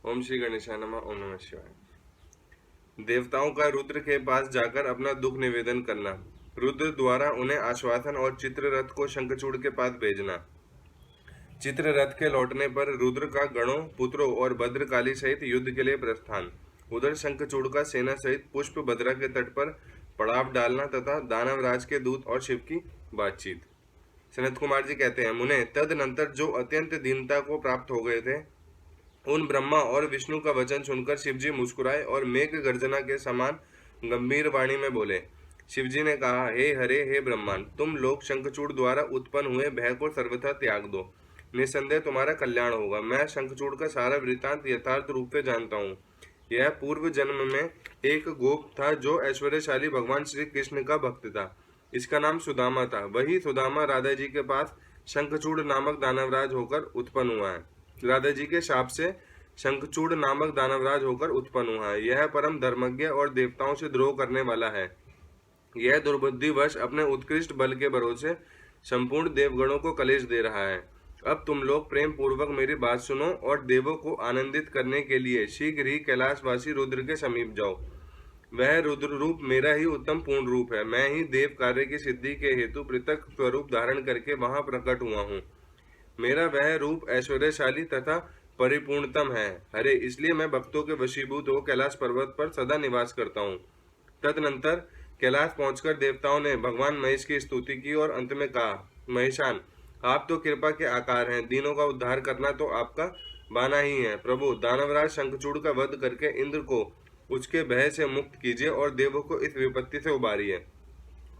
ओम श्री गणेशाय नमः। ओम नमः शिवाय। देवताओं का रुद्र के पास जाकर अपना दुख निवेदन करना, रुद्र द्वारा उन्हें आश्वासन और चित्ररथ को शंखचूड़ के पास भेजना। चित्ररथ के लौटने पर रुद्र का गणों, पुत्रों और भद्रकाली सहित युद्ध के लिए प्रस्थान। उधर शंखचूड़ का सेना सहित पुष्प भद्रा के तट पर पड़ाव डालना तथा दानवराज के दूत और शिव की बातचीत। सनत कुमार जी कहते हैं, मुने तदनंतर जो अत्यंत दीनता को प्राप्त हो गए थे, उन ब्रह्मा और विष्णु का वचन सुनकर शिवजी मुस्कुराए और मेघ गर्जना के समान गंभीर वाणी में बोले। शिवजी ने कहा, हे हरे, हे ब्रह्मांड, तुम लोग शंखचूड़ द्वारा उत्पन्न हुए भय को सर्वथा त्याग दो। निस्संदेह तुम्हारा कल्याण होगा। मैं शंखचूड़ का सारा वृतांत यथार्थ रूप से जानता हूँ। यह पूर्व जन्म में एक गोप था जो ऐश्वर्यशाली भगवान श्री कृष्ण का भक्त था। इसका नाम सुदामा था। वही सुदामा राधा जी के पास शंखचूड़ नामक दानवराज होकर उत्पन्न हुआ है। राधा जी के शाप से शंखचूड़ नामक दानवराज होकर उत्पन्न हुआ है। यह परम धर्मज्ञ और देवताओं से द्रोह करने वाला है। यह दुर्बुद्धिवश अपने उत्कृष्ट बल के भरोसे संपूर्ण देवगणों को कलेश दे रहा है। अब तुम लोग प्रेम पूर्वक मेरी बात सुनो और देवों को आनंदित करने के लिए शीघ्र ही कैलाशवासी रुद्र के समीप जाओ। वह रुद्र रूप मेरा ही उत्तम पूर्ण रूप है। मैं ही देव कार्य की सिद्धि के हेतु पृथक स्वरूप धारण करके वहां प्रकट हुआ हूँ। मेरा वह रूप ऐश्वर्यशाली तथा परिपूर्णतम है। हरे, इसलिए मैं भक्तों के वशीभूत हो कैलाश पर्वत पर सदा निवास करता हूँ। तदनंतर कैलाश पहुंचकर देवताओं ने भगवान महेश की स्तुति की और अंत में कहा, महेशान, आप तो कृपा के आकार हैं। दीनों का उद्धार करना तो आपका बाना ही है। प्रभु, दानवराज शंखचूड़ का वध करके इंद्र को उसके भय से मुक्त कीजिए और देवों को इस विपत्ति से उबारिए।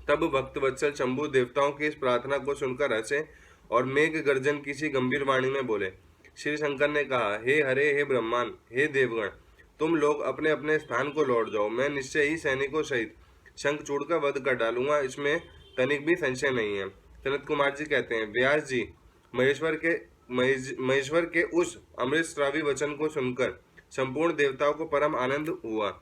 तब भक्त वत्सल शंभु देवताओं की इस प्रार्थना को सुनकर हंसे और मेघ गर्जन की सी गंभीर वाणी में बोले। श्री शंकर ने कहा, हे हरे, हे ब्रह्मांड, हे देवगण, तुम लोग अपने अपने स्थान को लौट जाओ। मैं निश्चय ही सैनिकों सहित शंखचूड़ का वध कर डालूंगा, इसमें तनिक भी संशय नहीं है। सनत कुमार जी कहते हैं, व्यास जी, महेश्वर के उस अमृतस्रावी वचन को सुनकर संपूर्ण देवताओं को परम आनंद हुआ।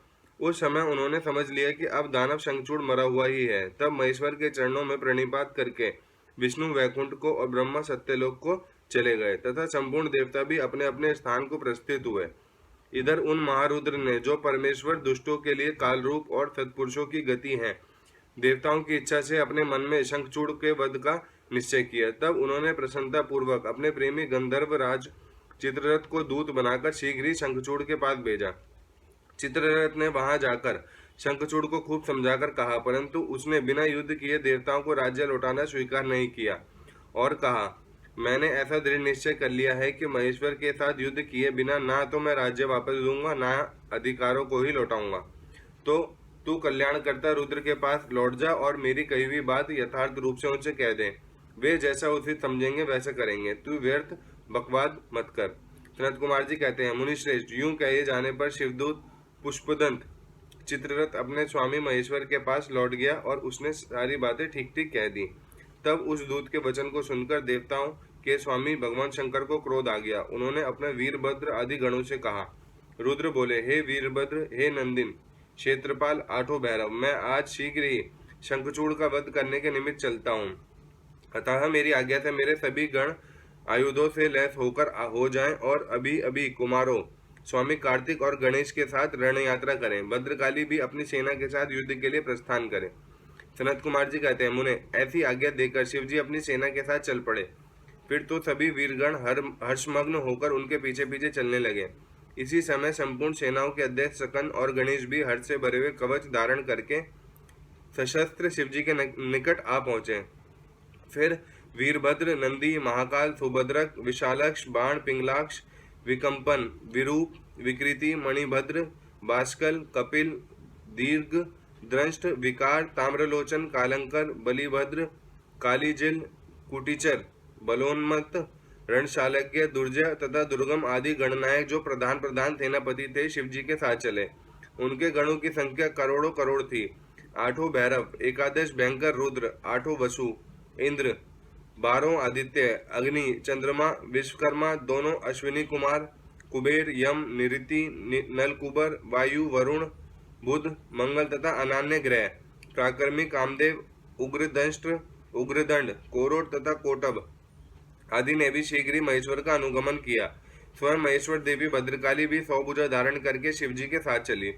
उस समय उन्होंने समझ लिया कि अब दानव शंखचूड़ मरा हुआ ही है। तब महेश्वर के चरणों में प्रणिपात करके विष्णु वैकुंठ को और ब्रह्मा सत्यलोक को चले गए तथा संपूर्ण देवता भी अपने अपने स्थान को प्रस्थित हुए। इधर उन महारुद्र ने, जो परमेश्वर दुष्टों के लिए काल रूप और सत्पुरुषों की गति हैं, देवताओं की इच्छा से अपने मन में शंखचूड़ के वध का निश्चय किया। तब उन्होंने प्रसन्नता पूर्वक अपने प्रेमी गंधर्व राज चित्ररथ को दूत बनाकर शीघ्र ही शंखचूड़ के पास भेजा। चित्ररथ ने वहां जाकर शंखचूड़ को खूब समझाकर कहा, परंतु उसने बिना युद्ध किए देवताओं को राज्य लौटाना स्वीकार नहीं किया और कहा, मैंने ऐसा दृढ़ निश्चय कर लिया है कि महेश्वर के साथ युद्ध किए बिना ना तो मैं राज्य वापस दूंगा, ना अधिकारों को ही लौटाऊंगा। तो तू कल्याणकर्ता रुद्र के पास लौट जा और मेरी कही हुई बात यथार्थ रूप से उनसे कह दे। वे जैसा उचित समझेंगे वैसा करेंगे। तू व्यर्थ बकवाद मत कर। सनत कुमार जी कहते हैं, मुनिश्रेष्ठ, यूं कहे जाने पर शिवदूत पुष्पदंत चित्ररथ अपने स्वामी महेश्वर के पास लौट गया और उसने सारी बातें ठीक ठीक कह दी। तब उस दूत के वचन को सुनकर देवताओं के स्वामी भगवान शंकर को क्रोध आ गया। उन्होंने अपने वीरभद्र आदि गणों से कहा। रुद्र बोले, हे वीरभद्र, हे नंदिन, क्षेत्रपाल, आठों भैरव, मैं आज शीघ्र ही शंखचूड़ का वध करने के निमित्त चलता हूँ। अतः मेरी आज्ञा से मेरे सभी गण आयुधों से लैस होकर हो जाएं और अभी अभी कुमारों स्वामी कार्तिक और गणेश के साथ रण यात्रा करें। भद्रकाली भी अपनी सेना के साथ युद्ध के लिए प्रस्थान करें। सनत कुमार जी कहते हैं, मुने, ऐसी आज्ञा देकर शिवजी अपनी सेना के साथ चल पड़े। फिर तो सभी वीरगण हर्षमग्न होकर उनके पीछे पीछे चलने लगे। इसी समय संपूर्ण सेनाओं के अध्यक्ष सकन और गणेश भी हर्ष से भरे हुए कवच धारण करके सशस्त्र शिवजी के निकट आ पहुंचे। फिर वीरभद्र, नंदी, महाकाल, सुभद्रक, विशालक्ष, बाण, पिंगलाक्ष, विकंपन, विरूप, विकृति, मणिभद्र, भास्कल, कपिल, दीर्घ द्रष्ट, विकार, ताम्रलोचन, कालंकर, बलिभद्र, कालीजिल, कुटिचर, बलोन्मत्त, रणशालज्ञ, दुर्जय तथा दुर्गम आदि गणनायक जो प्रधान प्रधान सेनापति थे, शिवजी के साथ चले। उनके गणों की संख्या करोड़ों करोड़ थी। आठों भैरव, एकादश भयंकर रुद्र, आठों वसु, इंद्र, 12 आदित्य, अग्नि, चंद्रमा, विश्वकर्मा, दोनों अश्विनी कुमार, कुबेर, यम, निऋति, नलकुबर, वायु, वरुण, बुध, मंगल तथा अनान्य ग्रह, प्राकर्मी, कामदेव, उग्रदंष्ट्र, उग्रदंड, कोरोट तथा कोटभ आदि ने भी शीघ्र ही महेश्वर का अनुगमन किया। स्वयं महेश्वर देवी भद्रकाली भी 100 भुजा धारण करके शिवजी के साथ चली।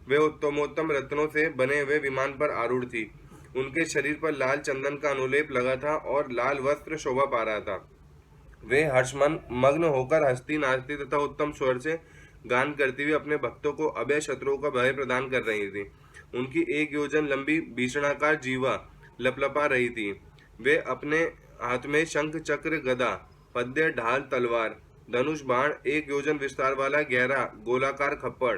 वे उत्तमोत्तम रत्नों से बने हुए विमान पर आरूढ़ थी। उनके शरीर पर लाल चंदन का अनुलेप लगा था और लाल वस्त्र शोभा पा रहा था। वे हर्षमन मग्न होकर हंसती नाचती तथा उत्तम स्वर से गान करती हुई अपने भक्तों को अभय शत्रुओं का भय प्रदान कर रही थी। उनकी 1 योजन लंबी भीषणाकार जीवा लपलपा रही थी। वे अपने हाथ में शंख चक्र गदा पद्य ढाल तलवार धनुष बाण 1 योजन विस्तार वाला गहरा गोलाकार खप्पड़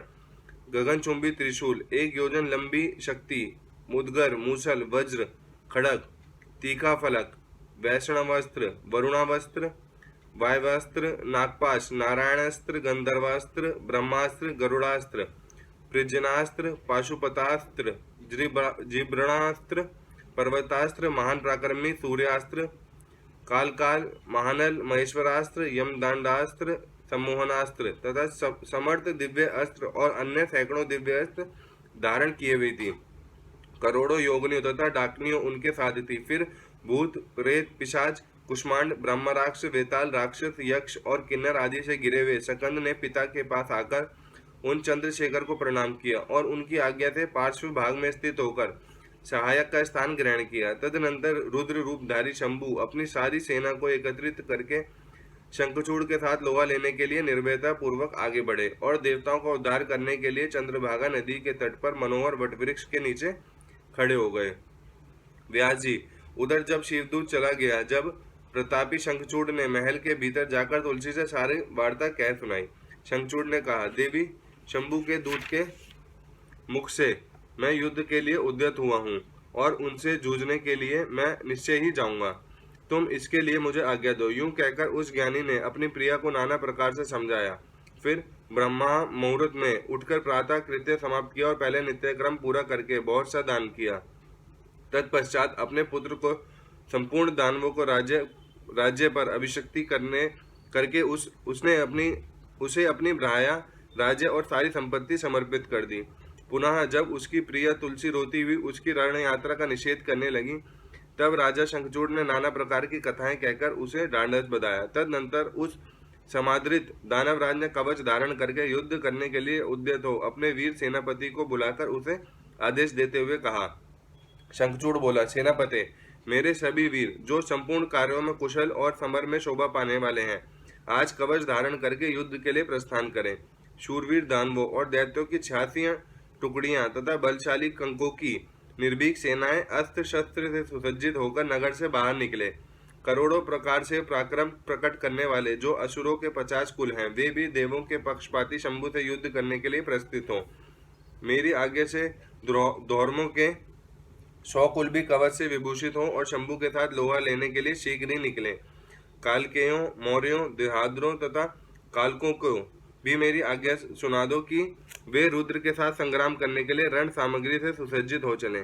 गगनचुंबी त्रिशूल 1 योजन लंबी शक्ति मुदगर मूसल वज्र खड़ग तीखा फलक वैष्णवास्त्र वरुणावस्त्र वायवास्त्र नागपाश नारायणास्त्र गंधर्वास्त्र ब्रह्मास्त्र गरुड़ास्त्र पृजनास्त्र पाशुपतास्त्र जिब्रणास्त्र पर्वतास्त्र महान पराक्रमी सूर्यास्त्र काल महानल महेश्वरास्त्र यमदंडास्त्र सम्मोहनास्त्र तथा समर्थ दिव्य अस्त्र और अन्य सैकड़ों दिव्य अस्त्र धारण किए हुए थी। करोड़ों योगिनियों तथा डाकनियों उनके साथ थी। फिर भूत प्रेत पिशाच कुष्मांड ब्रह्मराक्ष वेताल राक्षस यक्ष और किन्नर आदि से गिरे हुए सकंद ने पिता के पास आकर उन चंद्रशेखर को प्रणाम किया और उनकी आज्ञा से पार्श्व भाग में स्थित होकर सहायक का स्थान ग्रहण किया। तदनंतर रुद्र रूपधारी शंभु अपनी सारी सेना को एकत्रित करके शंखचूड़ के साथ लोहा लेने के लिए निर्भयता पूर्वक आगे बढ़े और देवताओं का उद्धार करने के लिए चंद्रभागा नदी के तट पर मनोहर वटवृक्ष के नीचे खड़े हो गए। व्यास जी, उधर जब शिवदूत चला गया, जब प्रतापी शंखचूड़ ने महल के भीतर जाकर तुलसी से सारी वार्ता कह सुनाई। शंखचूड़ ने कहा, देवी, शंभु के दूत के मुख से मैं युद्ध के लिए उद्यत हुआ हूँ और उनसे जूझने के लिए मैं निश्चय ही जाऊंगा। तुम इसके लिए मुझे आज्ञा दो। यूं कहकर उस ज्ञानी ने अपनी प्रिया को नाना प्रकार से समझाया। फिर ब्रह्मा मुहूर्त में उठकर प्रातः कृत्य समाप्त किया और पहले नित्यक्रम पूरा करके बहुत सा दान किया। तत्पश्चात अपने पुत्र को संपूर्ण दानवों को राज्य पर अभिषिक्ति करके उसे अपनी भ्राया राज्य और सारी संपत्ति समर्पित कर दी। पुनः जब उसकी प्रिया तुलसी रोती हुई उसकी रण यात्रा का निषेध करने लगी, तब राजा शंखचूड़ ने नाना प्रकार की कथाएं कहकर उसे ढांढस बधाया। तदनंतर उस समादृत दानवराज ने कवच धारण करके युद्ध करने के लिए उद्यत हो अपने वीर सेनापति को बुलाकर उसे आदेश देते हुए कहा। शंखचूड़ बोला, सेनापति, मेरे सभी वीर जो संपूर्ण कार्यों में कुशल और समर में शोभा पाने वाले हैं, आज कवच धारण करके युद्ध के लिए प्रस्थान करें। शूरवीर दानवों और दैत्यों की 86 टुकड़ियां तथा बलशाली कंकों की निर्भीक सेनाएं अस्त्र शस्त्र से सुसज्जित होकर नगर से बाहर निकले। करोड़ों प्रकार से पराक्रम प्रकट करने वाले जो असुरों के 50 कुल हैं, वे भी देवों के पक्षपाती शंभु से युद्ध करने के लिए प्रस्তুत हों। मेरी आज्ञा से धौर्मों के 100 कुल भी कवच से विभूषित हों और शंभु के साथ लोहा लेने के लिए शीघ्र ही निकले। कालकेयों, मौर्यों, देहाद्रों तथा कालकों को भी मेरी आज्ञा सुना दो कि वे रुद्र के साथ संग्राम करने के लिए रण सामग्री से सुसज्जित हो चले।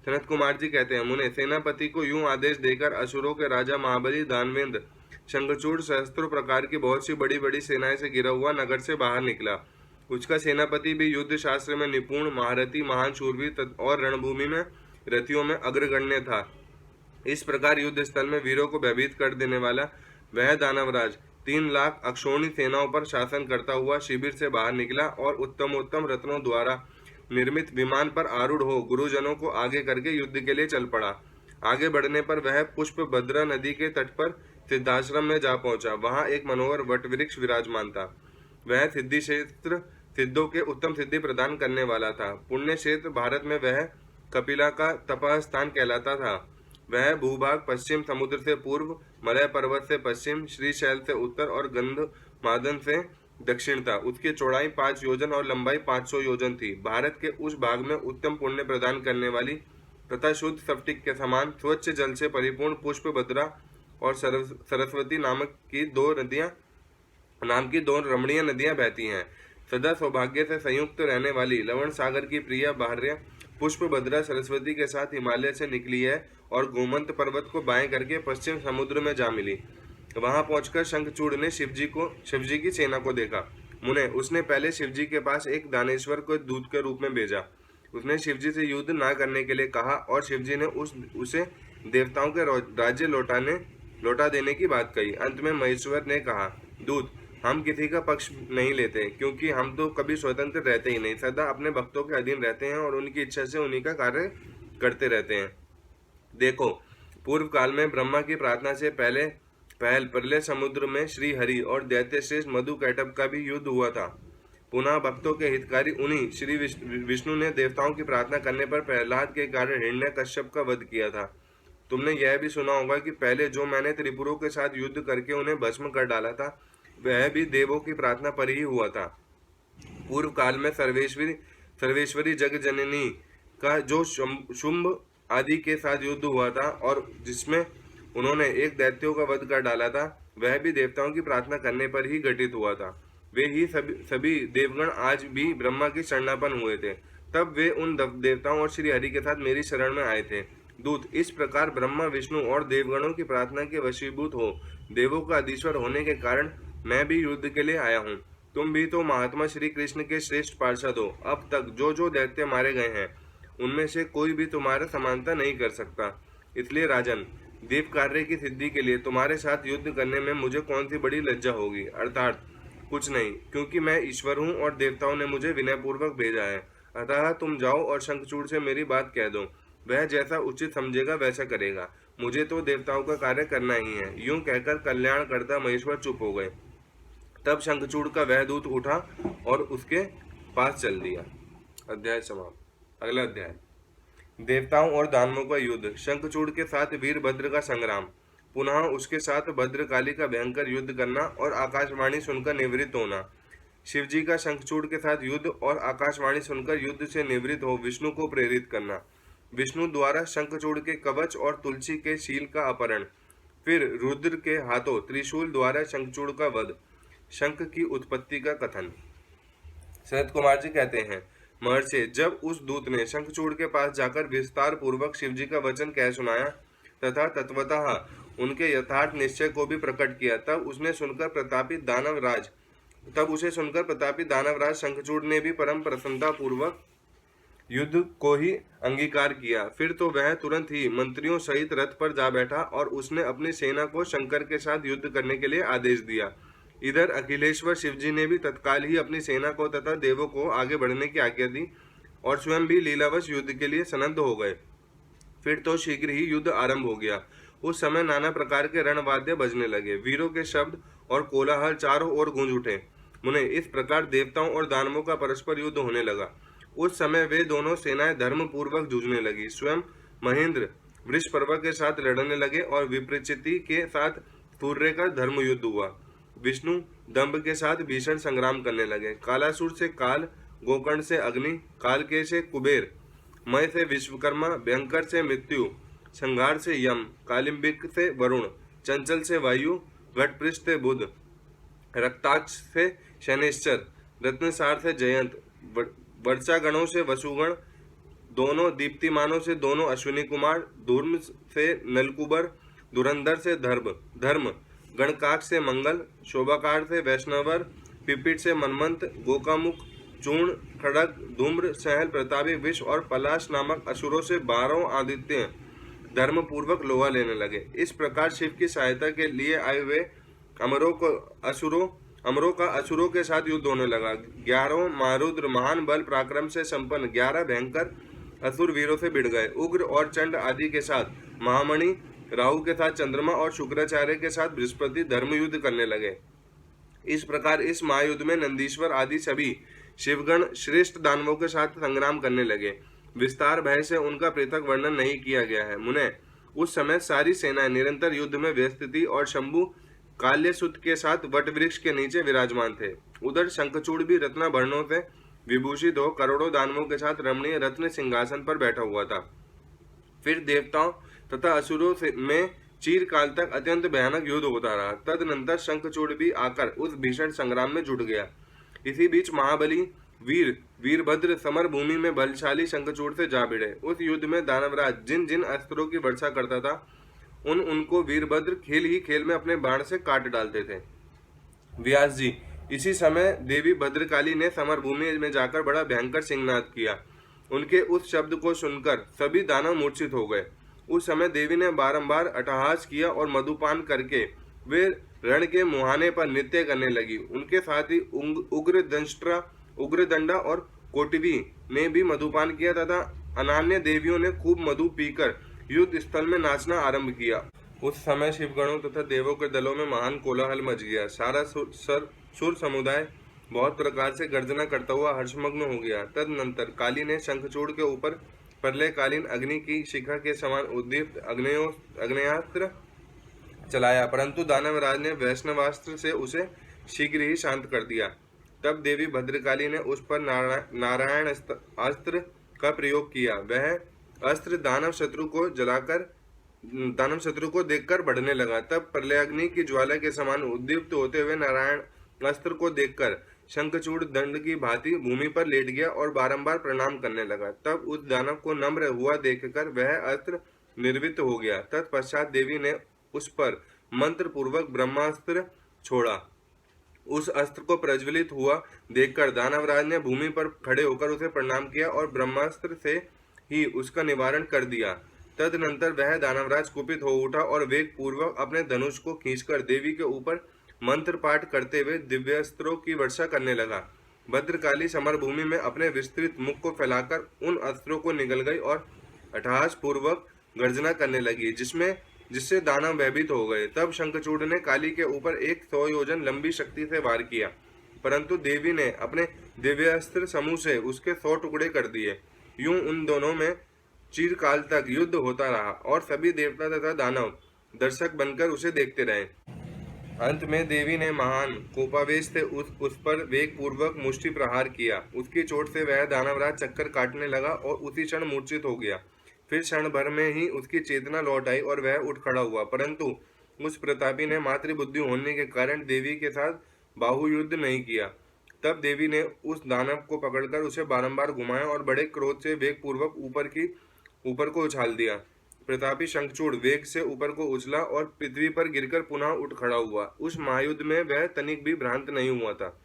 सनत कुमार जी कहते हैं, मुने, सेनापति को यूं आदेश देकर असुरों के राजा महाबली दानवेंद्र शंखचूड़ सहस्त्रों प्रकार की बहुत सी बड़ी बड़ी सेनाएं से गिरा हुआ नगर से बाहर निकला। उसका सेनापति भी युद्ध शास्त्र में निपुण, महारथी, महान शूरवीर और रणभूमि में रथियों में अग्रगण्य था। इस प्रकार युद्ध स्थल में वीरों को भयभीत कर देने वाला वह दानवराज 3 लाख अक्षौणी सेनाओं पर शासन करता हुआ शिविर से बाहर निकला और उत्तमोत्तम रत्नों द्वारा निर्मित विमान पर आरूढ़ हो गुरुजनों को आगे करके युद्ध के लिए चल पड़ा। आगे बढ़ने पर वह पुष्पभद्रा नदी के तट पर सिद्धाश्रम में जा पहुंचा। वहां एक मनोहर वटवृक्ष विराजमान था। वह सिद्धि क्षेत्र सिद्धों के उत्तम सिद्धि प्रदान करने वाला था। पुण्य क्षेत्र भारत में वह कपिला का तपह स्थान कहलाता था। वह भूभाग पश्चिम समुद्र से पूर्व, मलय पर्वत से पश्चिम, श्रीशैल से उत्तर और गंधमादन से दक्षिण था। उसकी चौड़ाई 5 योजन और लंबाई 500 योजन थी। भारत के उस भाग में उत्तम पुण्य प्रदान करने वाली तथा शुद्ध स्फटिक के समान स्वच्छ जल से परिपूर्ण पुष्पभद्रा और सरस्वती नाम की दो रमणीय नदियां बहती हैं। सदा सौभाग्य से संयुक्त रहने वाली लवण सागर की प्रिय भार्य पुष्पभद्रा सरस्वती के साथ हिमालय से निकली है और गोमंत पर्वत को बाएं करके पश्चिम समुद्र में जा मिली। वहां पहुंचकर शंखचूड़ ने शिवजी की सेना को देखा। मुने, उसने पहले शिवजी के पास एक दानेश्वर को दूत के रूप में भेजा। उसने शिवजी से युद्ध न करने के लिए कहा और शिवजी ने उसे देवताओं के राज्य लौटा देने की बात कही। अंत में महेश्वर ने कहा, दूत, हम किसी का पक्ष नहीं लेते, क्योंकि हम तो कभी स्वतंत्र रहते ही नहीं, सदा अपने भक्तों के अधीन रहते हैं और उनकी इच्छा से उन्हीं का कार्य करते रहते हैं। देखो, पूर्व काल में ब्रह्मा की प्रार्थना से पहल प्रलय समुद्र में श्री हरि और दैत्य श्रेष्ठ मधु कैटभ का भी युद्ध हुआ था। पुनः भक्तों के हितकारी उन्हीं श्री विष्णु ने देवताओं की प्रार्थना करने पर प्रहलाद के कारण हिरण्यकश्यप का वध किया था। तुमने यह भी सुना होगा कि पहले जो मैंने त्रिपुरों के साथ युद्ध करके उन्हें भस्म कर डाला था, वह भी देवों की प्रार्थना पर ही हुआ था। पूर्व काल में सर्वेश्वरी जग जननी का जो शुंभ आदि के साथ युद्ध हुआ था और जिसमें उन्होंने एक दैत्यों का वध कर डाला था, वह भी देवताओं की प्रार्थना करने पर ही घटित हुआ था। वे ही सभी देवगण आज भी ब्रह्मा की शरणापन्न हुए थे। तब वे उन देवताओं और श्री हरि के साथ मेरी शरण में आए थे। दूत, इस प्रकार ब्रह्मा विष्णु और देवगणों की प्रार्थना के वशीभूत हो देवों का अधीश्वर होने के कारण मैं भी युद्ध के लिए आया हूँ। तुम भी तो महात्मा श्री कृष्ण के श्रेष्ठ पार्षद हो। अब तक जो दैत्य मारे गए हैं, उनमें से कोई भी तुम्हारा समानता नहीं कर सकता। इसलिए राजन, देव कार्य की सिद्धि के लिए तुम्हारे साथ युद्ध करने में मुझे कौन सी बड़ी लज्जा होगी? अर्थात कुछ नहीं, क्योंकि मैं ईश्वर हूँ और देवताओं ने मुझे विनयपूर्वक भेजा है। अतः तुम जाओ और शंखचूड़ से मेरी बात कह दो, वह जैसा उचित समझेगा वैसा करेगा। मुझे तो देवताओं का कार्य करना ही है। यूं कहकर कल्याण करता महेश्वर चुप हो गए। तब शंखचूड़ का वह दूत उठा और उसके पास चल दिया। अध्याय समाप्त। अगला अध्याय, देवताओं और दानवों का युद्ध। शंखचूड़ के साथ वीरभद्र का संग्राम। पुनः उसके साथ भद्रकाली का भयंकर युद्ध करना और आकाशवाणी सुनकर निवृत्त होना। शिवजी का शंखचूड़ के साथ युद्ध और आकाशवाणी सुनकर युद्ध से निवृत्त हो विष्णु को प्रेरित करना। विष्णु द्वारा शंखचूड़ के कवच और तुलसी के शील का अपहरण। फिर रुद्र के हाथों त्रिशूल द्वारा शंखचूड़ का वध। शंख की उत्पत्ति का कथन। सनत कुमार जी कहते हैं, महर्षि, जब उस दूत ने शंखचूड़ के पास जाकर विस्तार पूर्वक शिवजी का वचन कह सुनाया तथा तत्वतः उनके यथार्थ निश्चय को भी प्रकट किया, तब उसे सुनकर प्रतापी दानवराज शंखचूड़ ने भी परम प्रसन्नता पूर्वक युद्ध को ही अंगीकार किया। फिर तो वह तुरंत ही मंत्रियों सहित रथ पर जा बैठा और उसने अपनी सेना को शंकर के साथ युद्ध करने के लिए आदेश दिया। इधर अखिलेश्वर शिवजी ने भी तत्काल ही अपनी सेना को तथा देवों को आगे बढ़ने की आज्ञा दी और स्वयं भी लीलावश युद्ध के लिए सन्नद्ध हो गए। फिर तो शीघ्र ही युद्ध आरंभ हो गया। उस समय नाना प्रकार के रणवाद्य बजने लगे। वीरों के शब्द और कोलाहल चारों ओर गूंज उठे। मुने, इस प्रकार देवताओं और दानवों का परस्पर युद्ध होने लगा। उस समय वे दोनों सेनाएं धर्म पूर्वक जूझने लगी। स्वयं महेंद्र वृषपर्वा के साथ लड़ने लगे और विप्रचिति के साथ सूर्य का धर्म युद्ध हुआ। विष्णु दंभ के साथ भीषण संग्राम करने लगे। कालासुर से काल, गोकर्ण से अग्नि, कालके से कुबेर, मय से विश्वकर्मा, भयंकर से मृत्यु, संहार से यम, कालिंबिक से वरुण, चंचल से वायु, घटपृष्ठ से बुध, रक्ताक्ष से शनैश्चर, रत्नसार से जयंत, वर्षागणों से वसुगण, दोनों दीप्तिमानों से दोनों अश्विनी कुमार, धूर्म से नलकुबर, धुरंधर से धर्म, गणकाक्ष से मंगल, शोभाकार से वैष्णवर, पिपीट से मनमंत, गोकामुख, चूर्ण, खड़ग, धूम्र, सहल, प्रतापी, विष और पलाश नामक असुरों से 12 आदित्य धर्म पूर्वक लोहा लेने लगे। इस प्रकार शिव की सहायता के लिए आए हुए अमरों का असुरों के साथ युद्ध होने लगा। 11 महारुद्र महान बल पराक्रम से संपन्न 11 भयंकर असुर वीरों से भिड़ गए। उग्र और चंड आदि के साथ महामणि, राहु के साथ चंद्रमा और शुक्राचार्य के साथ बृहस्पति धर्म युद्ध करने लगे। इस प्रकार इस महायुद्ध में नंदीश्वर आदि सभी शिवगण श्रेष्ठ दानवों के साथ संग्राम करने लगे। विस्तार भय से उनका पृथक वर्णन नहीं किया गया है। मुने, उस समय सारी सेनाएं निरंतर युद्ध में व्यस्त थी और शंभु काल्यसुत के साथ वटवृक्ष के नीचे विराजमान थे। उधर शंखचूड़ भी रत्नाभरणों से विभूषित हो करोड़ों दानवों के साथ रमणीय रत्न सिंहासन पर बैठा हुआ था। फिर देवताओं तथा असुरों में चिरकाल तक अत्यंत भयानक युद्ध होता रहा। तदनंतर शंखचूड़ भी आकर उस भीषण संग्राम में जुट गया। इसी बीच महाबली वीरभद्र समर भूमि में बलशाली शंखचूड़ से जा भिड़े। उस युद्ध में दानवराज जिन जिन अस्त्रों की वर्षा करता था, उनको वीरभद्र खेल ही खेल में अपने बाण से काट डालते थे। व्यास जी, इसी समय देवी भद्रकाली ने समर भूमि में जाकर बड़ा भयंकर सिंहनाद किया। उनके उस शब्द को सुनकर सभी दानव मूर्छित हो गए। उस समय देवी ने बारंबार अट्टहास किया और मधुपान करके वे रण के मुहाने पर नृत्य करने लगी। उनके साथ ही उग्रदंडा और कोटवी ने भी मधुपान किया तथा अन्य देवियों ने खूब मधु पीकर युद्ध स्थल में नाचना आरंभ किया। उस समय शिवगणों तथा देवों के दलों में महान कोलाहल मच गया। सारा सुर समुदाय बहुत प्रकार से गर्जना करता हुआ हर्षमग्न हो गया। तदनंतर काली ने शंखचूड़ के ऊपर प्रलयकालीन अग्नि की शिखा के समान उद्दीप्त अग्नेयास्त्र चलाया, परंतु दानवराज ने वैष्णवास्त्र से उसे शीघ्र ही शांत कर दिया। तब देवी भद्रकाली ने उस पर नारायण अस्त्र का प्रयोग किया। वह अस्त्र दानव शत्रु को देखकर बढ़ने लगा। तब प्रलयाग्नि की ज्वाला के समान उद्दीप्त होते हुए नारायण अस्त्र को देखकर शंखचूड़ दंड की भांति भूमि पर लेट गया और बारंबार प्रणाम करने लगा। तब उस दानव को नम्र हुआ देखकर वह अस्त्र निर्वित हो गया। तत्पश्चात देवी ने उस पर मंत्र पूर्वक ब्रह्मास्त्र छोड़ा। उस अस्त्र को प्रज्वलित हुआ देखकर दानवराज ने भूमि पर खड़े होकर उसे प्रणाम किया और ब्रह्मास्त्र से ही उसका निवारण कर दिया। तदनंतर वह दानवराज कुपित हो उठा और वेग पूर्वक अपने धनुष को खींचकर देवी के ऊपर मंत्र पाठ करते हुए दिव्यास्त्रों की वर्षा करने लगा। भद्रकाली समर भूमि में अपने विस्तृत मुख को फैलाकर उन अस्त्रों को निगल गई और अट्टहास पूर्वक गर्जना करने लगी, जिससे दानव भयभीत हो गए। तब शंखचूड़ ने काली के ऊपर 100 योजन लंबी शक्ति से वार किया, परंतु देवी ने अपने दिव्यास्त्र समूह से उसके 100 टुकड़े कर दिए। यूं उन दोनों में चिरकाल तक युद्ध होता रहा और सभी देवता तथा दानव दर्शक बनकर उसे देखते रहे। अंत में देवी ने महान कोपावेश से उस पर वेग पूर्वक मुष्टि प्रहार किया। उसकी चोट से वह दानवराज चक्कर काटने लगा और उसी क्षण मूर्छित हो गया। फिर क्षण भर में ही उसकी चेतना लौट आई और वह उठ खड़ा हुआ, परंतु उस प्रतापी ने मातृबुद्धि होने के कारण देवी के साथ बाहु युद्ध नहीं किया। तब देवी ने उस दानव को पकड़कर उसे बारंबार घुमाया और बड़े क्रोध से वेग पूर्वक ऊपर को उछाल दिया। प्रतापी शंखचूड़ वेग से ऊपर को उछला और पृथ्वी पर गिरकर पुनः उठ खड़ा हुआ। उस महायुद्ध में वह तनिक भी भ्रांत नहीं हुआ था,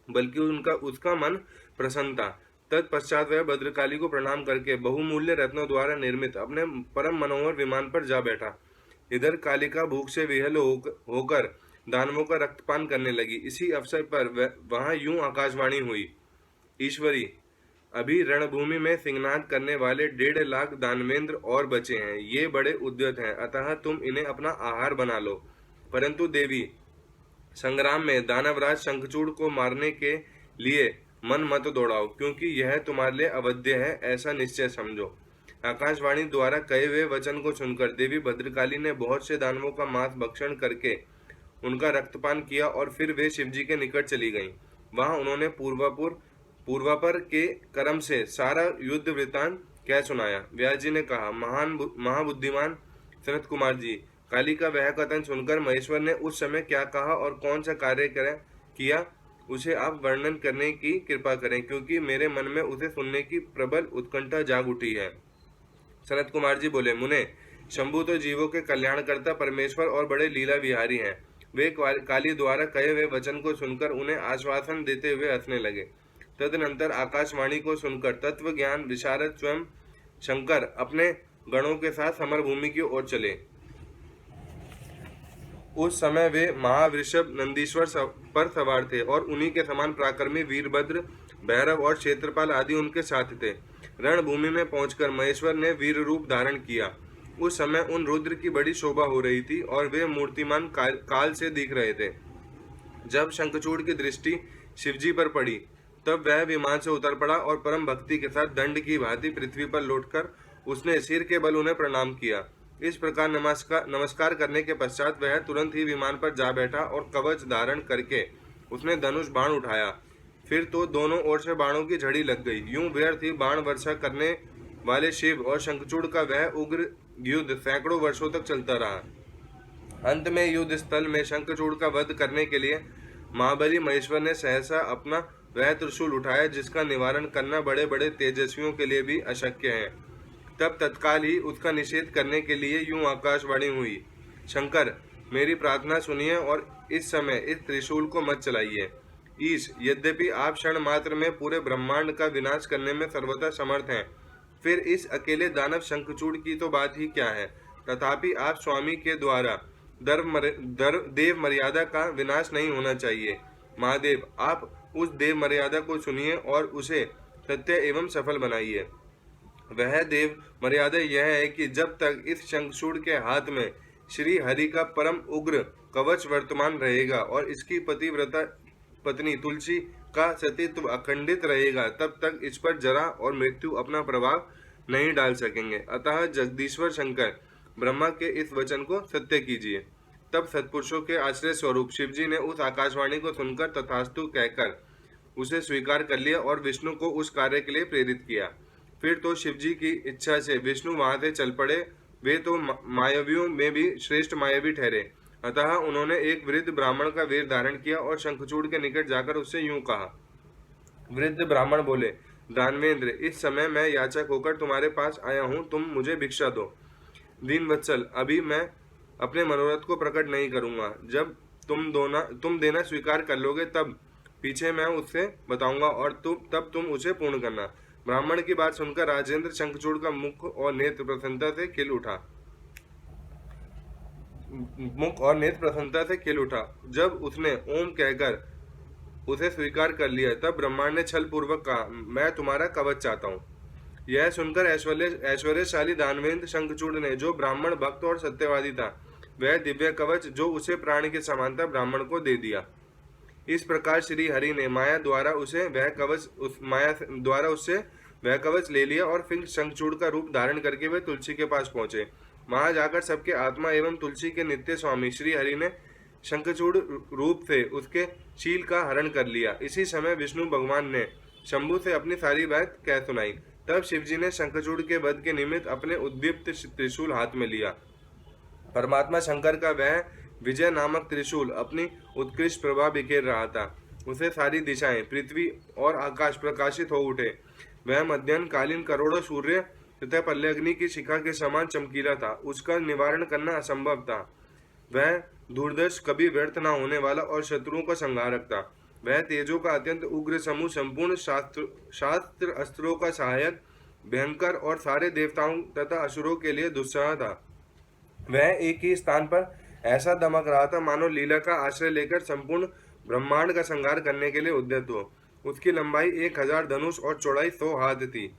बल्कि उसका मन प्रसन्न था। तत्पश्चात वह भद्रकाली को प्रणाम करके बहुमूल्य रत्नों द्वारा निर्मित अपने परम मनोहर विमान पर जा बैठा। इधर कालिका भूख से विहल होकर दानवों का रक्तपान करने लगी। इसी अवसर पर वहां यूं आकाशवाणी हुई, ईश्वरी, अभी रणभूमि में सिंहनाद करने वाले 1.5 लाख दानवेंद्र और बचे हैं। ये बड़े उद्यत हैं, अतः तुम इन्हें अपना आहार बना लो। परंतु देवी, संग्राम में दानवराज शंखचूड़ को मारने के लिए मन मत दौड़ाओ, क्योंकि यह तुम्हारे लिए अवध्य है, ऐसा निश्चय समझो। आकाशवाणी द्वारा कहे हुए वचन को सुनकर देवी भद्रकाली ने बहुत से दानवों का मांस भक्षण करके उनका रक्तपान किया और फिर वे शिवजी के निकट चली गईं। वहां उन्होंने पूर्वापर के कर्म से सारा युद्ध वृत्तांत कह सुनाया। व्यास जी ने कहा, महाबुद्धिमान सनत कुमार जी, काली का वह कथन सुनकर महेश्वर ने उस समय क्या कहा और कौन सा कार्य किया, उसे आप वर्णन करने की कृपा करें, क्योंकि मेरे मन में उसे सुनने की प्रबल उत्कंठा जाग उठी है। सनत कुमार जी बोले, मुने, शंभु तो जीवों के कल्याणकर्ता परमेश्वर और बड़े लीला विहारी हैं। वे काली द्वारा कहे हुए वचन को सुनकर उन्हें आश्वासन देते हुए हंसने लगे। तदनंतर आकाशवाणी को सुनकर तत्व ज्ञान विशारद स्वयं शंकर अपने गणों के साथ समर भूमि की ओर चले। उस समय वे महावृषभ नंदीश्वर पर सवार थे और उन्हीं के समान पराक्रमी वीरभद्र, भैरव और क्षेत्रपाल आदि उनके साथ थे। रणभूमि में पहुंचकर महेश्वर ने वीर रूप धारण किया। उस समय उन रुद्र की बड़ी शोभा हो रही थी और वे मूर्तिमान काल से दिख रहे थे। जब शंखचूड़ की दृष्टि शिवजी पर पड़ी, तब वह विमान से उतर पड़ा और परम भक्ति के साथ दंड की भांति पृथ्वी पर लौटकर उसने सिर के बल उन्हें प्रणाम किया। इस प्रकार नमस्कार करने के पश्चात वह तुरंत ही विमान पर जा बैठा और कवच धारण करके उसने धनुष बाण उठाया। फिर तो दोनों ओर से बाणों की झड़ी लग गई। यूं व्यर्थ ही बाण वर्षा करने वाले शिव और शंखचूड़ का वह उग्र युद्ध सैकड़ों वर्षों तक चलता रहा। अंत में युद्ध स्थल में शंखचूड़ का वध करने के लिए महाबली महेश्वर ने सहसा अपना वह त्रिशूल उठाया, जिसका निवारण करना बड़े बड़े तेजस्वियों के लिए भी अशक्य है। तब तत्काल ही उसका निषेध करने के लिए यूं आकाशवाणी हुई, शंकर, मेरी प्रार्थना सुनिए और इस समय इस त्रिशूल को मत चलाइए। ईश, यद्यपि आप क्षण मात्र में पूरे ब्रह्मांड का विनाश करने में सर्वथा समर्थ हैं, फिर इस अकेले दानव शंखचूड़ की तो बात ही क्या है। तथापि आप स्वामी के द्वारा देव मर्यादा का विनाश नहीं होना चाहिए। महादेव, आप उस देव मर्यादा को सुनिए और उसे सत्य एवं सफल बनाइए। वह देव मर्यादा यह है कि जब तक इस शंखचूड़ के हाथ में श्री हरि का परम उग्र कवच वर्तमान रहेगा और इसकी पतिव्रता पत्नी तुलसी का सतीत्व अखंडित रहेगा, तब तक इस पर जरा और मृत्यु अपना प्रभाव नहीं डाल सकेंगे। अतः जगदीश्वर शंकर ब्रह्मा के इस वचन को सत्य कीजिए। तब सत्पुरुषों के आश्रय स्वरूप शिवजी ने उस आकाशवाणी को सुनकर तथास्तु कहकर उसे स्वीकार कर लिया और विष्णु को उस कार्य के लिए प्रेरित किया। फिर तो शिवजी की इच्छा से विष्णु वहां से चल पड़े। वे तो मायावियों में भी श्रेष्ठ मायावी ठहरे। अतः उन्होंने एक वृद्ध ब्राह्मण का वेश धारण किया और शंखचूड़ के निकट जाकर उससे यूं कहा। वृद्ध ब्राह्मण बोले, दानवेंद्र, इस समय मैं याचक होकर तुम्हारे पास आया हूँ, तुम मुझे भिक्षा दो। दीन वत्सल, अभी मैं अपने मनोरथ को प्रकट नहीं करूंगा। जब तुम देना स्वीकार कर लोगे तब पीछे मैं उससे बताऊंगा और तब तुम उसे पूर्ण करना। ब्राह्मण की बात सुनकर राजेंद्र शंखचूड़ का मुख और नेत्र प्रसन्नता से खिल उठा। जब उसने ओम कहकर उसे स्वीकार कर लिया, तब ब्रह्मांड ने छल पूर्वक कहा, मैं तुम्हारा कवच चाहता हूँ। यह सुनकर ऐश्वर्यशाली दानवेंद्र शंखचूड़ ने, जो ब्राह्मण भक्त और सत्यवादी था, वह दिव्य कवच जो उसे प्राण के समान था, ब्राह्मण को दे दिया। इस प्रकार श्री हरि ने माया द्वारा उससे वह कवच ले लिया और फिर शंखचूड़ का रूप धारण करके वे तुलसी के पास पहुंचे। वहां जाकर सबके आत्मा एवं तुलसी के नित्य स्वामी श्री हरि ने शंखचूड़ रूप से उसके शील का हरण कर लिया। इसी समय विष्णु भगवान ने शंभु से अपनी सारी बात कह सुनाई। तब शिवजी ने शंखचूड़ के वध के निमित्त अपने उद्दीप्त त्रिशूल हाथ में लिया। परमात्मा शंकर का वह विजय नामक त्रिशूल अपनी उत्कृष्ट प्रभा बिखेर रहा था। उसे सारी दिशाएं, पृथ्वी और आकाश प्रकाशित हो उठे। वह मध्याह्न कालीन करोड़ों सूर्य तथा पल्लग्नि की शिखा के समान चमकीला था। उसका निवारण करना असंभव था। वह दूरदर्श, कभी व्यर्थ न होने वाला और शत्रुओं का संहारक था। वह तेजों का अत्यंत उग्र समूह, संपूर्ण शास्त्र अस्त्रों का सहायक, भयंकर और सारे देवताओं तथा असुरों के लिए दुस्सह था। वह एक ही स्थान पर ऐसा दमक रहा था मानो लीला का आश्रय लेकर संपूर्ण ब्रह्मांड का संहार करने के लिए उद्यत हो। उसकी लंबाई 1000 धनुष और चौड़ाई 100 हाथ थी।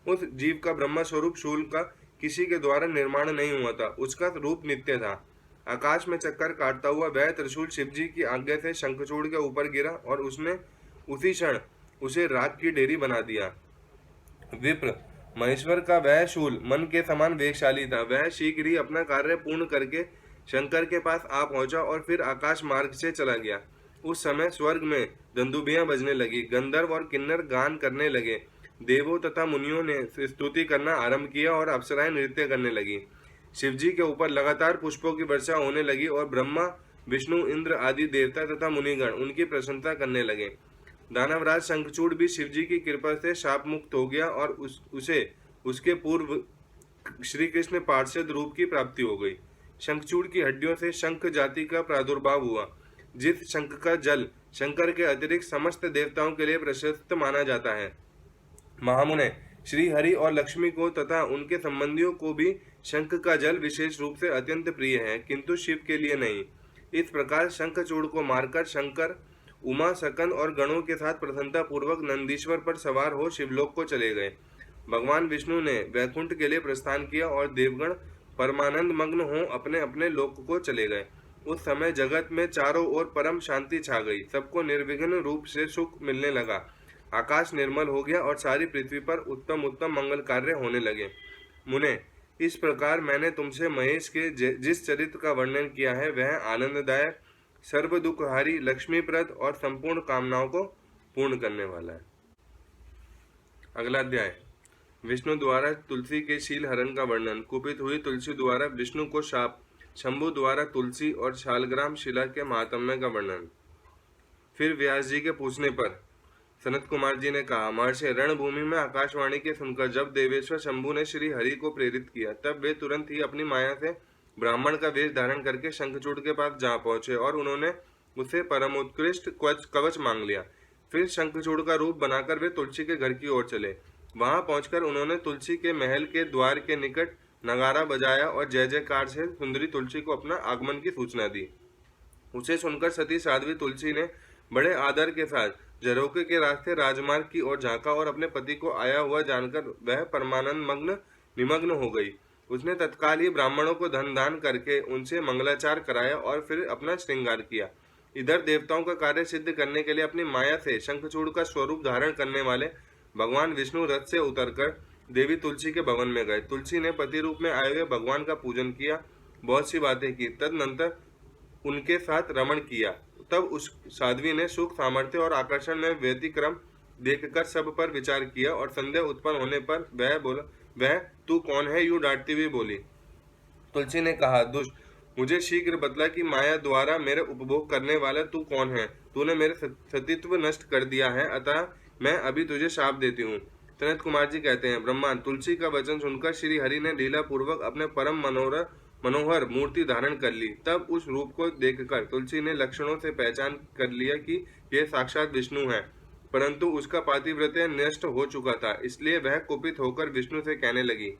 उस जीव का ब्रह्म स्वरूप शूल का किसी के द्वारा निर्माण नहीं हुआ था। उसका रूप नित्य था। आकाश में चक्कर काटता हुआ वह त्रिशूल शिवजी की आज्ञा से शंखचूड़ के ऊपर गिरा और उसने उसी क्षण उसे राख की ढेरी बना दिया। विप्र, महेश्वर का वह शूल मन के समान वेगशाली था। वह शीघ्र ही अपना कार्य पूर्ण करके शंकर के पास आ पहुंचा और फिर आकाश मार्ग से चला गया। उस समय स्वर्ग में दंदुबियां बजने लगी, गंधर्व और किन्नर गान करने लगे, देवों तथा मुनियों ने स्तुति करना आरंभ किया और अप्सराएं नृत्य करने लगी। शिवजी के ऊपर लगातार पुष्पों की वर्षा होने लगी और ब्रह्मा, विष्णु, इंद्र आदि देवता तथा मुनिगण उनकी प्रशंसा करने लगे। दानवराज शंखचूड़ भी शिवजी की कृपा से शाप मुक्त हो गया और उसे उसके पूर्व श्री कृष्ण पार्षद रूप की प्राप्ति हो गई। शंखचूड़ की हड्डियों से शंख जाति का प्रादुर्भाव हुआ। जिस शंख का जल शंकर के अतिरिक्त समस्त देवताओं के लिए प्रशस्त माना जाता है। महामुने, श्री हरि और लक्ष्मी को तथा उनके संबंधियों को भी शंख का जल विशेष रूप से अत्यंत प्रिय है, किंतु शिव के लिए नहीं। इस प्रकार शंखचूड़ को मारकर शंकर उमा, सकंद और गणों के साथ प्रसन्नता पूर्वक नंदीश्वर पर सवार हो शिवलोक को चले गए। भगवान विष्णु ने वैकुंठ के लिए प्रस्थान किया और देवगण परमानंद मग्न हो अपने अपने लोक को चले गए। उस समय जगत में चारों ओर परम शांति छा गई। सबको निर्विघ्न रूप से सुख मिलने लगा। आकाश निर्मल हो गया और सारी पृथ्वी पर उत्तम उत्तम मंगल कार्य होने लगे। मुने, इस प्रकार मैंने तुमसे महेश के जिस चरित्र का वर्णन किया है वह आनंददायक, सर्व दुखहारी, लक्ष्मीप्रद और संपूर्ण कामनाओं को पूर्ण करने वाला है। अगला अध्याय, विष्णु द्वारा तुलसी के शील हरण का वर्णन। कुपित हुई तुलसी द्वारा विष्णु को शाप। शंभु द्वारा तुलसी और शालग्राम शिला के महात्म्य का वर्णन। फिर व्यास जी के पूछने पर सनत कुमार जी ने कहा, महर्षि, रणभूमि में आकाशवाणी के सुनकर जब देवेश्वर शंभु ने श्री हरि को प्रेरित किया, तब वे तुरंत ही अपनी माया से ब्राह्मण का वेश धारण करके शंखचूड़ के पास जा पहुंचे और उन्होंने उससे परमोत्कृष्ट कवच मांग लिया। फिर शंखचूड़ का रूप बनाकर वे तुलसी के घर की ओर चले। वहां पहुंचकर उन्होंने तुलसी के महल के द्वार के निकट नगारा बजाया और जय जयकार से सुंदरी तुलसी को अपना आगमन की सूचना दी। उसे सुनकर सती साध्वी तुलसी ने बड़े आदर के साथ झरोखे के रास्ते राजमार्ग की ओर झांका और अपने पति को आया हुआ जानकर वह परमानंद मग्न निमग्न हो गई। उसने तत्काल ही ब्राह्मणों को धन दान करके उनसे मंगलाचार कराया और फिर अपना श्रृंगार किया। इधर देवताओं का कार्य सिद्ध करने के लिए अपनी माया से शंखचूड़ का स्वरूप धारण करने वाले भगवान विष्णु रथ से उतरकर देवी तुलसी के भवन में गए। तुलसी ने पति रूप में आए हुए भगवान का पूजन किया, बहुत सी बातें की, तदनंतर उनके साथ रमण किया। तब उस साध्वी ने सुख, सामर्थ्य और आकर्षण में व्यतिक्रम देखकर सब पर विचार किया और संदेह उत्पन्न होने पर वह तू कौन है, यूं डांटती हुई बोली। तुलसी ने कहा, दुष्ट, मुझे शीघ्र बतला कि माया द्वारा मेरे उपभोग करने वाला तू कौन है। तूने मेरे सतीत्व नष्ट कर दिया है, अतः मैं अभी तुझे शाप देती हूँ। सनत कुमार जी कहते हैं, ब्रह्मांड तुलसी का वचन सुनकर श्री हरि ने लीला पूर्वक अपने परम मनोहर मूर्ति धारण कर ली। तब उस रूप को देखकर तुलसी ने लक्षणों से पहचान कर लिया कि यह साक्षात विष्णु है, परंतु उसका पातिव्रत्य नष्ट हो चुका था, इसलिए वह कुपित होकर विष्णु से कहने लगी।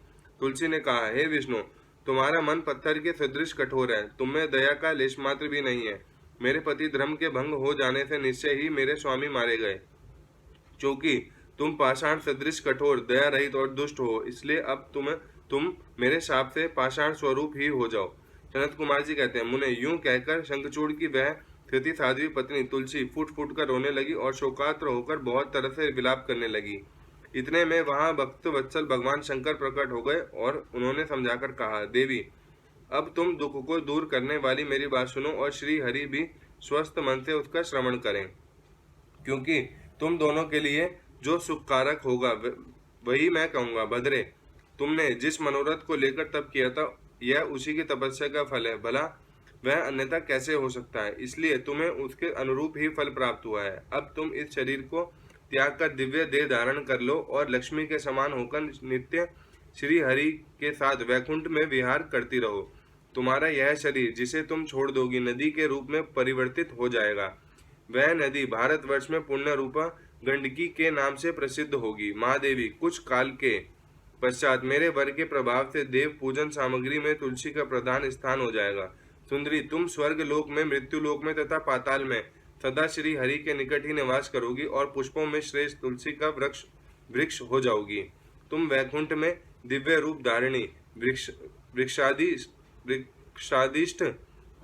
तुलसी ने कहा, हे विष्णु, तुम्हारा मन पत्थर के सदृश कठोर है, तुममें दया का लेश मात्र भी नहीं है। मेरे पति धर्म के भंग हो जाने से निश्चय ही मेरे स्वामी मारे गए। क्योंकि तुम पाषाण सदृश कठोर, दया रहित और दुष्ट हो, इसलिए अब तुम मेरे शाप से पाषाण स्वरूप ही हो जाओ। सनत कुमार जी कहते हैं, मुने यूं कहकर शंखचूड़ की वह सती साध्वी पत्नी तुलसी फूट फूट कर रोने लगी और शोकात्र होकर बहुत तरह से विलाप करने लगी। इतने में वहां भक्त वत्सल भगवान शंकर प्रकट हो गए और उन्होंने समझाकर कहा, देवी, अब तुम दुख को दूर करने वाली मेरी बात सुनो और श्री हरि भी स्वस्थ मन से उसका श्रवण करें, क्योंकि तुम दोनों के लिए जो सुखकारक होगा वही मैं कहूंगा। भद्रे, तुमने जिस मनोरथ को लेकर तप किया था, यह उसी की तपस्या का फल है, भला वह अन्यथा कैसे हो सकता है? इसलिए तुम्हें उसके अनुरूप ही फल प्राप्त हुआ है। अब तुम इस शरीर को त्याग कर दिव्य देह धारण कर लो और लक्ष्मी के समान होकर नित्य श्री हरि के साथ वैकुंठ में विहार करती रहो। तुम्हारा यह शरीर जिसे तुम छोड़ दोगी नदी के रूप में परिवर्तित हो जाएगा। वह नदी भारतवर्ष में पुण्य रूपा गंडकी के नाम से प्रसिद्ध होगी। महादेवी, कुछ काल के पश्चात मेरे वर के प्रभाव से देव पूजन सामग्री में तुलसी का प्रधान स्थान हो जाएगा। सुंदरी, तुम स्वर्ग लोक में, मृत्यु लोक में तथा पाताल में सदा श्री हरि के निकट ही निवास करोगी और पुष्पों में श्रेष्ठ तुलसी का वृक्ष हो जाओगी। तुम वैकुंठ में दिव्य रूप धारिणी वृक्षादिष्ट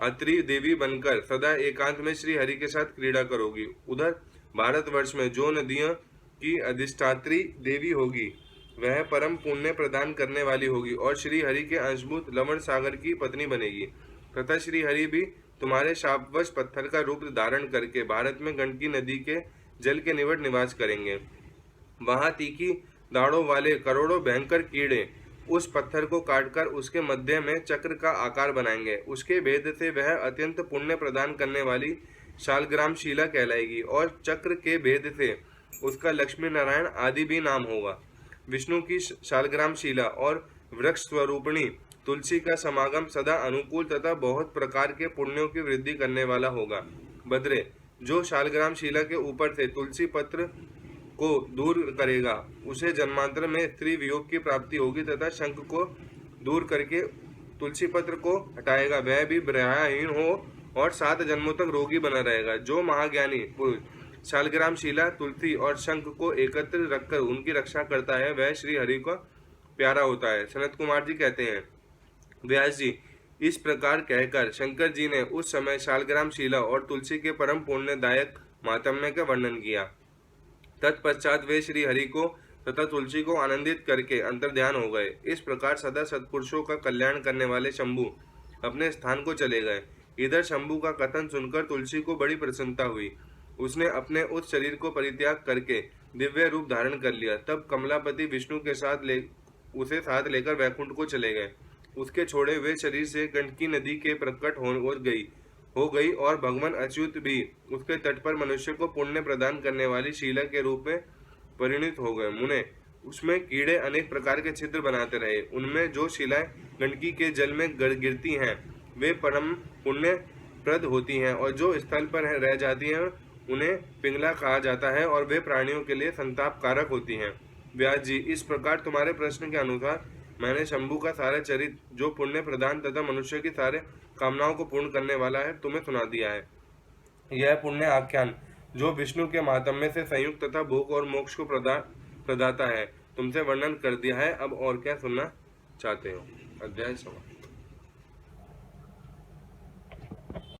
अत्रि देवी बनकर सदा एकांत में श्री हरि के साथ क्रीड़ा करोगी। उधर भारतवर्ष में जो नदियों की अधिष्ठात्री देवी होगी वह परम पुण्य प्रदान करने वाली होगी और श्री हरि के अंशभूत लवण सागर की पत्नी बनेगी, तथा श्री हरि भी तुम्हारे शापवश पत्थर का रूप धारण करके भारत में गंडकी नदी के जल के निकट निवास करेंगे। वहां तीखी दाढ़ों वाले करोड़ों भयंकर कीड़े उस पत्थर को काटकर उसके मध्य में चक्र का आकार बनाएंगे। उसके भेद से वह अत्यंत पुण्य प्रदान करने वाली शालग्राम शिला कहलाएगी और चक्र के भेद से उसका लक्ष्मी नारायण आदि भी नाम होगा। विष्णु की शालग्राम शिला और वृक्ष स्वरूपिणी तुलसी का समागम सदा अनुकूल तथा बहुत प्रकार के पुण्यों की वृद्धि करने वाला होगा। भद्रे, जो शालग्राम शिला के ऊपर से तुलसी पत्र को दूर करेगा उसे जन्मांतर में स्त्री वियोग की प्राप्ति होगी, तथा शंख को दूर करके तुलसी पत्र को हटाएगा वह भी ब्रह्महीन हो और 7 जन्मों तक रोगी बना रहेगा। जो महाज्ञानी पुरुष शालग्राम शिला, तुलसी और शंख को एकत्र रखकर उनकी रक्षा करता है वह श्री हरि को प्यारा होता है। सनत कुमार जी कहते हैं, व्यास जी, इस प्रकार कहकर शंकर जी ने उस समय शालग्राम शिला और तुलसी के परम पुण्यदायक महात्म्य का वर्णन किया। तत्पश्चात वे श्री हरि को तथा तुलसी को आनंदित करके अंतर्ध्यान हो गए। इस प्रकार सदा सत्पुरुषों का कल्याण करने वाले शंभु अपने स्थान को चले गए। इधर शंभु का कथन सुनकर तुलसी को बड़ी प्रसन्नता हुई। उसने अपने उस शरीर को परित्याग करके दिव्य रूप धारण कर लिया। तब कमलापति विष्णु के उसे साथ लेकर वैकुंठ को चले गए। उसके छोड़े हुए शरीर से गंडकी नदी के प्रकट हो गई और भगवान अच्युत भी उसके तट पर मनुष्य को पुण्य प्रदान करने वाली शिला के रूप में परिणित हो गए। मुने, उसमें कीड़े अनेक प्रकार के छिद्र बनाते रहे। उनमें जो शिलाएं गंडकी के जल में गिरती हैं वे परम पुण्य प्रद होती हैं और जो स्थल पर रह जाती हैं उन्हें पिंगला कहा जाता है और वे प्राणियों के लिए संताप कारक होती हैं। व्यास जी, इस प्रकार तुम्हारे प्रश्न के अनुसार मैंने शंभु का सारा चरित्र, जो पुण्य प्रदान तथा मनुष्य की सारे कामनाओं को पूर्ण करने वाला है, तुम्हें सुना दिया है। यह पुण्य आख्यान, जो विष्णु के महात्म्य से संयुक्त तथा भोग और मोक्ष को प्रदाता है, तुमसे वर्णन कर दिया है। अब और क्या सुनना चाहते हो? अध्याय समाप्त।